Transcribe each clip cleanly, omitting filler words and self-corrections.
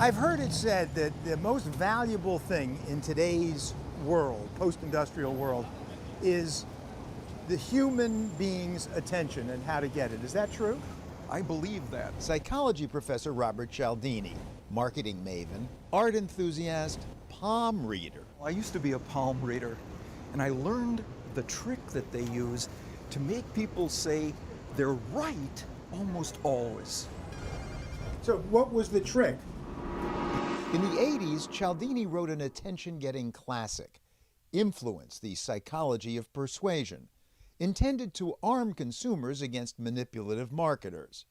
I've heard it said that the most valuable thing in today's world, post-industrial world, is the human being's attention and how to get it. Is that true? I believe that. Psychology professor Robert Cialdini, marketing maven, art enthusiast, palm reader. I used to be a palm reader, and I learned the trick that they use to make people say they're right almost always. So what was the trick? In the 80s, Cialdini wrote an attention-getting classic, Influence, the Psychology of Persuasion, intended to arm consumers against manipulative marketers.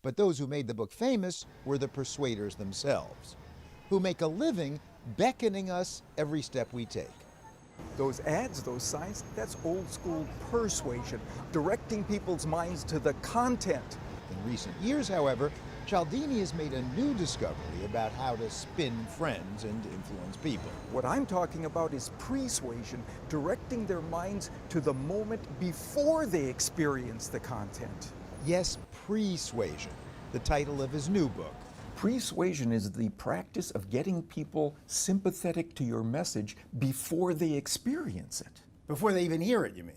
But those who made the book famous were the persuaders themselves, who make a living beckoning us every step we take. Those ads, those signs, that's old school persuasion, directing people's minds to the content. In recent years, however, Cialdini has made a new discovery about how to spin friends and influence people. What I'm talking about is persuasion, directing their minds to the moment before they experience the content. Yes, persuasion, the title of his new book. Persuasion is the practice of getting people sympathetic to your message before they experience it. Before they even hear it, you mean?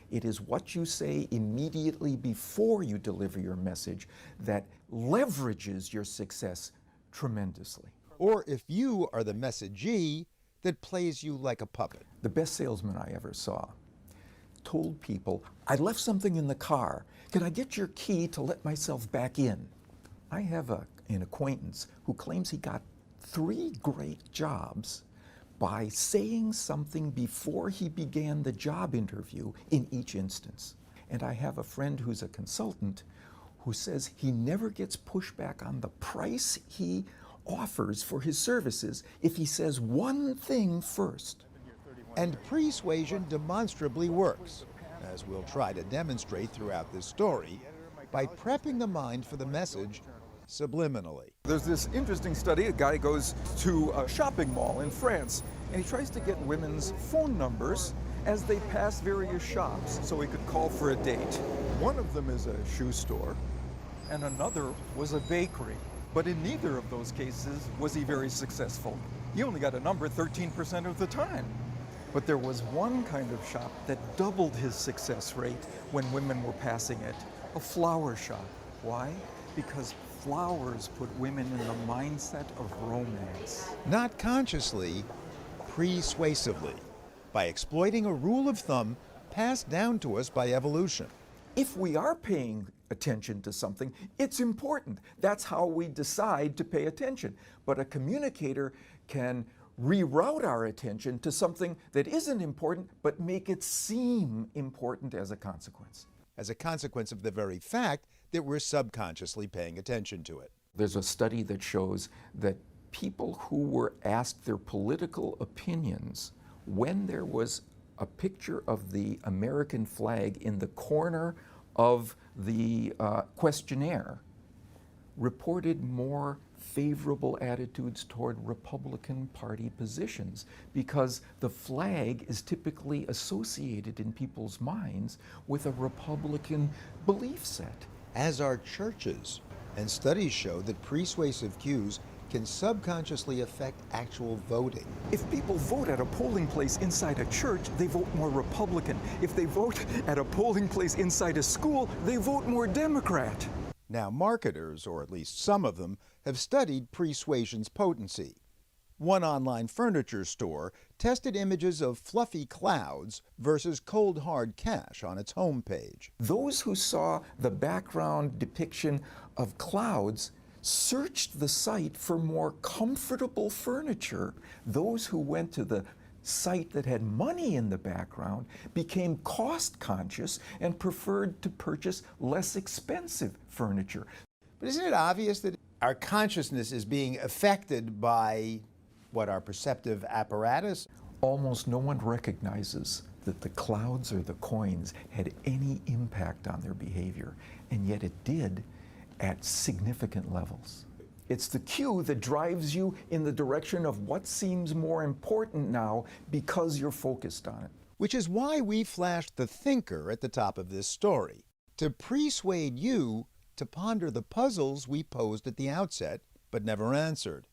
It is what you say immediately before you deliver your message that leverages your success tremendously. Or if you are the messagee, that plays you like a puppet. The best salesman I ever saw told people, I left something in the car. Can I get your key to let myself back in? I have an acquaintance who claims he got 3 great jobs by saying something before he began the job interview in each instance. And I have a friend who's a consultant who says he never gets pushback on the price he offers for his services if he says one thing first. And persuasion demonstrably works, as we'll try to demonstrate throughout this story, by prepping the mind for the message subliminally. There's this interesting study. A guy goes to a shopping mall in France, and he tries to get women's phone numbers as they pass various shops so he could call for a date. One of them is a shoe store, and another was a bakery. But in neither of those cases was he very successful. He only got a number 13% of the time. But there was one kind of shop that doubled his success rate when women were passing it, a flower shop. Why? Because flowers put women in the mindset of romance. Not consciously, persuasively, by exploiting a rule of thumb passed down to us by evolution. If we are paying attention to something, it's important. That's how we decide to pay attention. But a communicator can reroute our attention to something that isn't important, but make it seem important as a consequence. As a consequence of the very fact that we're subconsciously paying attention to it. There's a study that shows that people who were asked their political opinions when there was a picture of the American flag in the corner of the questionnaire reported more favorable attitudes toward Republican Party positions because the flag is typically associated in people's minds with a Republican belief set. As are churches, and studies show that persuasive cues can subconsciously affect actual voting. If people vote at a polling place inside a church, they vote more Republican. If they vote at a polling place inside a school, they vote more Democrat. Now, marketers, or at least some of them, have studied persuasion's potency. One online furniture store tested images of fluffy clouds versus cold hard cash on its homepage. Those who saw the background depiction of clouds searched the site for more comfortable furniture. Those who went to the site that had money in the background became cost conscious and preferred to purchase less expensive furniture. But isn't it obvious that our consciousness is being affected by our perceptive apparatus? Almost no one recognizes that the clouds or the coins had any impact on their behavior, and yet it did at significant levels. It's the cue that drives you in the direction of what seems more important now because you're focused on it. Which is why we flashed the thinker at the top of this story, to persuade you to ponder the puzzles we posed at the outset but never answered.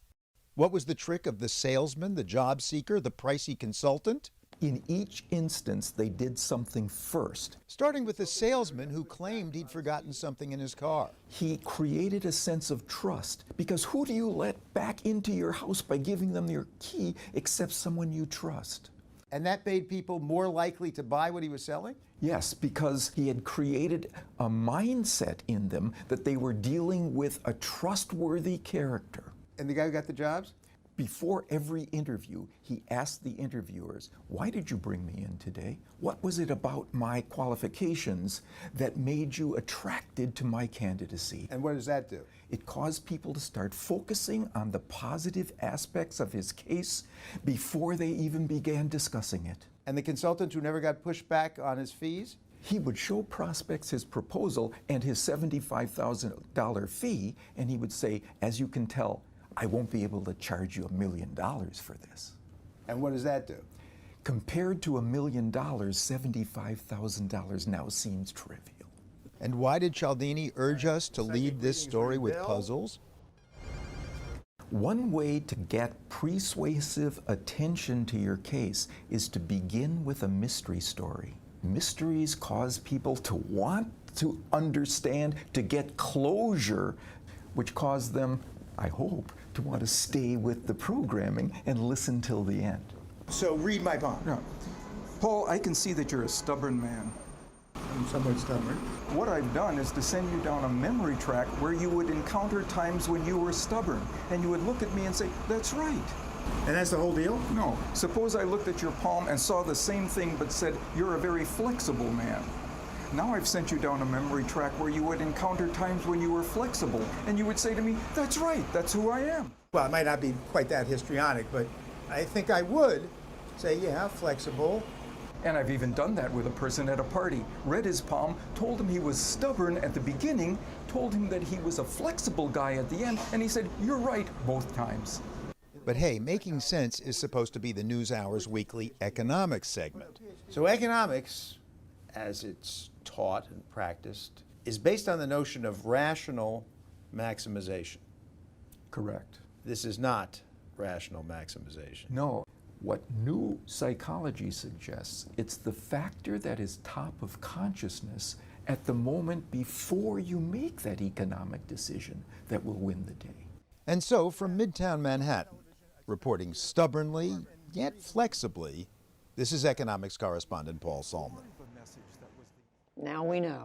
What was the trick of the salesman, the job seeker, the pricey consultant? In each instance, they did something first. Starting with the salesman who claimed he'd forgotten something in his car. He created a sense of trust, because who do you let back into your house by giving them your key except someone you trust? And that made people more likely to buy what he was selling? Yes, because he had created a mindset in them that they were dealing with a trustworthy character. And the guy who got the jobs? Before every interview, he asked the interviewers, "Why did you bring me in today? What was it about my qualifications that made you attracted to my candidacy?" And what does that do? It caused people to start focusing on the positive aspects of his case before they even began discussing it. And the consultant who never got pushed back on his fees? He would show prospects his proposal and his $75,000 fee, and he would say, "As you can tell, I won't be able to charge you $1 million for this." And what does that do? Compared to $1 million, $75,000 now seems trivial. And why did Cialdini urge us to lead this story with puzzles? One way to get persuasive attention to your case is to begin with a mystery story. Mysteries cause people to want to understand, to get closure, which cause them, I hope, to want to stay with the programming and listen till the end. So read my palm. No. Paul, I can see that you're a stubborn man. I'm somewhat stubborn. What I've done is to send you down a memory track where you would encounter times when you were stubborn, and you would look at me and say, "That's right." And that's the whole deal? No. Suppose I looked at your palm and saw the same thing but said, "You're a very flexible man." Now I've sent you down a memory track where you would encounter times when you were flexible, and you would say to me, "That's right, that's who I am." Well, it might not be quite that histrionic, but I think I would say, yeah, flexible. And I've even done that with a person at a party. Read his palm, told him he was stubborn at the beginning, told him that he was a flexible guy at the end, and he said, "You're right," both times. But hey, Making Sense is supposed to be the NewsHour's weekly economics segment. So economics, as it's taught and practiced, is based on the notion of rational maximization. Correct. This is not rational maximization. No. What new psychology suggests, it's the factor that is top of consciousness at the moment before you make that economic decision that will win the day. And so, from Midtown Manhattan, reporting stubbornly yet flexibly, this is economics correspondent Paul Solman. Now we know.